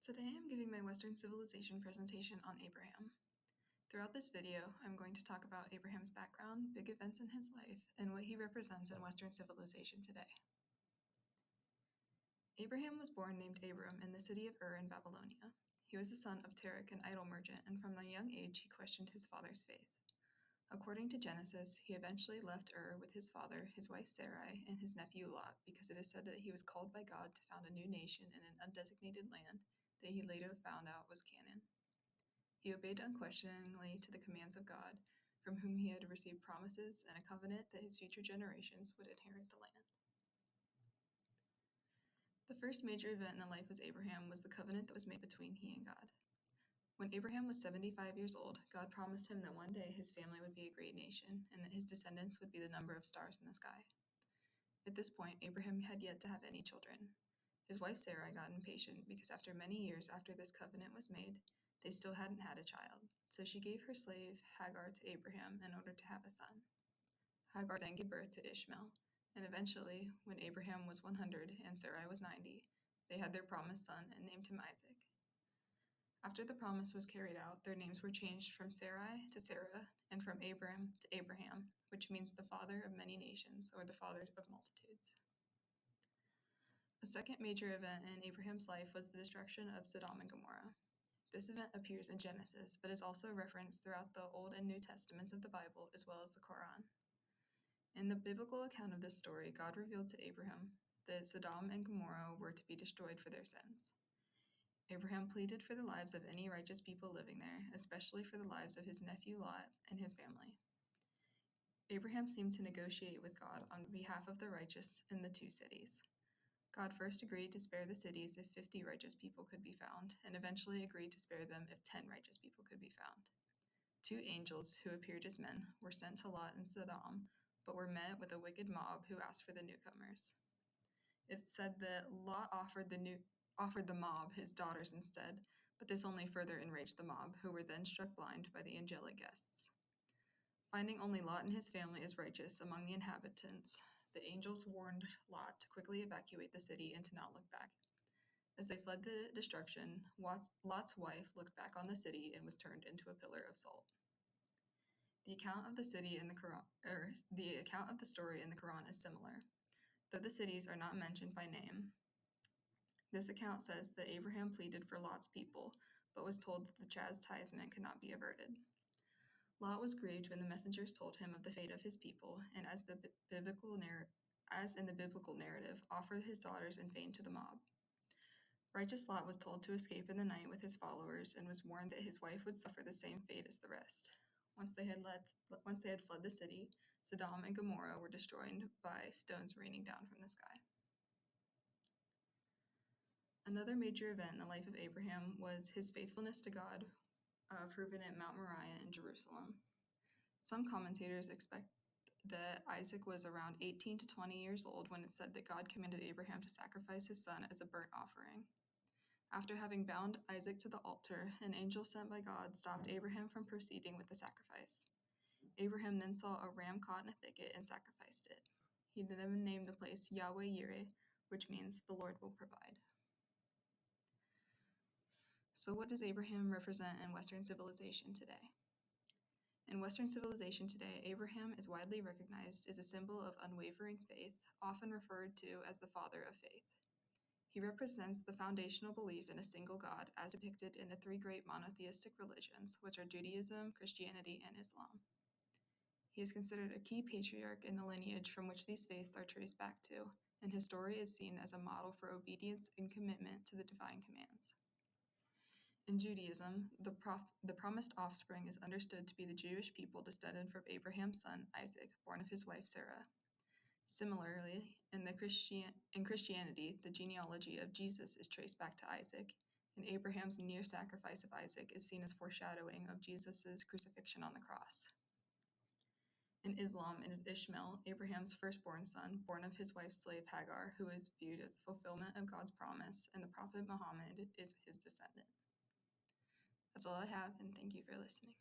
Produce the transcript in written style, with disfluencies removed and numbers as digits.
Today I'm giving my Western civilization presentation on Abraham. Throughout this video, I'm going to talk about Abraham's background, big events in his life, and what he represents in Western civilization today. Abraham was born named Abram in the city of Ur in Babylonia. He was the son of Terah, an idol merchant, and from a young age he questioned his father's faith. According to Genesis, he eventually left Ur with his father, his wife Sarai, and his nephew Lot, because it is said that he was called by God to found a new nation in an undesignated land that he later found out was Canaan. He obeyed unquestioningly to the commands of God, from whom he had received promises and a covenant that his future generations would inherit the land. The first major event in the life of Abraham was the covenant that was made between he and God. When Abraham was 75 years old, God promised him that one day his family would be a great nation and that his descendants would be the number of stars in the sky. At this point, Abraham had yet to have any children. His wife Sarai got impatient because after many years after this covenant was made, they still hadn't had a child, so she gave her slave Hagar to Abraham in order to have a son. Hagar then gave birth to Ishmael, and eventually, when Abraham was 100 and Sarai was 90, they had their promised son and named him Isaac. After the promise was carried out, their names were changed from Sarai to Sarah, and from Abram to Abraham, which means the father of many nations, or the father of multitudes. A second major event in Abraham's life was the destruction of Sodom and Gomorrah. This event appears in Genesis, but is also referenced throughout the Old and New Testaments of the Bible, as well as the Quran. In the biblical account of this story, God revealed to Abraham that Sodom and Gomorrah were to be destroyed for their sins. Abraham pleaded for the lives of any righteous people living there, especially for the lives of his nephew Lot and his family. Abraham seemed to negotiate with God on behalf of the righteous in the two cities. God first agreed to spare the cities if 50 righteous people could be found, and eventually agreed to spare them if 10 righteous people could be found. Two angels, who appeared as men, were sent to Lot and Sodom, but were met with a wicked mob who asked for the newcomers. It said that Lot offered the mob his daughters instead, but this only further enraged the mob, who were then struck blind by the angelic guests. Finding only Lot and his family as righteous among the inhabitants, the angels warned Lot to quickly evacuate the city and to not look back. As they fled the destruction, Lot's wife looked back on the city and was turned into a pillar of salt. The account of the story in the Quran is similar, though the cities are not mentioned by name. This account says that Abraham pleaded for Lot's people, but was told that the chastisement could not be averted. Lot was grieved when the messengers told him of the fate of his people, and as in the biblical narrative, offered his daughters in vain to the mob. Righteous Lot was told to escape in the night with his followers and was warned that his wife would suffer the same fate as the rest. Once they had fled the city, Sodom and Gomorrah were destroyed by stones raining down from the sky. Another major event in the life of Abraham was his faithfulness to God, proven at Mount Moriah in Jerusalem. Some commentators expect that Isaac was around 18 to 20 years old when it said that God commanded Abraham to sacrifice his son as a burnt offering. After having bound Isaac to the altar, an angel sent by God stopped Abraham from proceeding with the sacrifice. Abraham then saw a ram caught in a thicket and sacrificed it. He then named the place Yahweh Yireh, which means the Lord will provide. So what does Abraham represent in Western civilization today? In Western civilization today, Abraham is widely recognized as a symbol of unwavering faith, often referred to as the father of faith. He represents the foundational belief in a single God as depicted in the three great monotheistic religions, which are Judaism, Christianity, and Islam. He is considered a key patriarch in the lineage from which these faiths are traced back to, and his story is seen as a model for obedience and commitment to the divine commands. In Judaism, the promised offspring is understood to be the Jewish people descended from Abraham's son Isaac, born of his wife Sarah. Similarly, in Christianity, the genealogy of Jesus is traced back to Isaac, and Abraham's near sacrifice of Isaac is seen as foreshadowing of Jesus' crucifixion on the cross. In Islam, it is Ishmael, Abraham's firstborn son, born of his wife's slave Hagar, who is viewed as the fulfillment of God's promise, and the Prophet Muhammad is his descendant. That's all I have, and thank you for listening.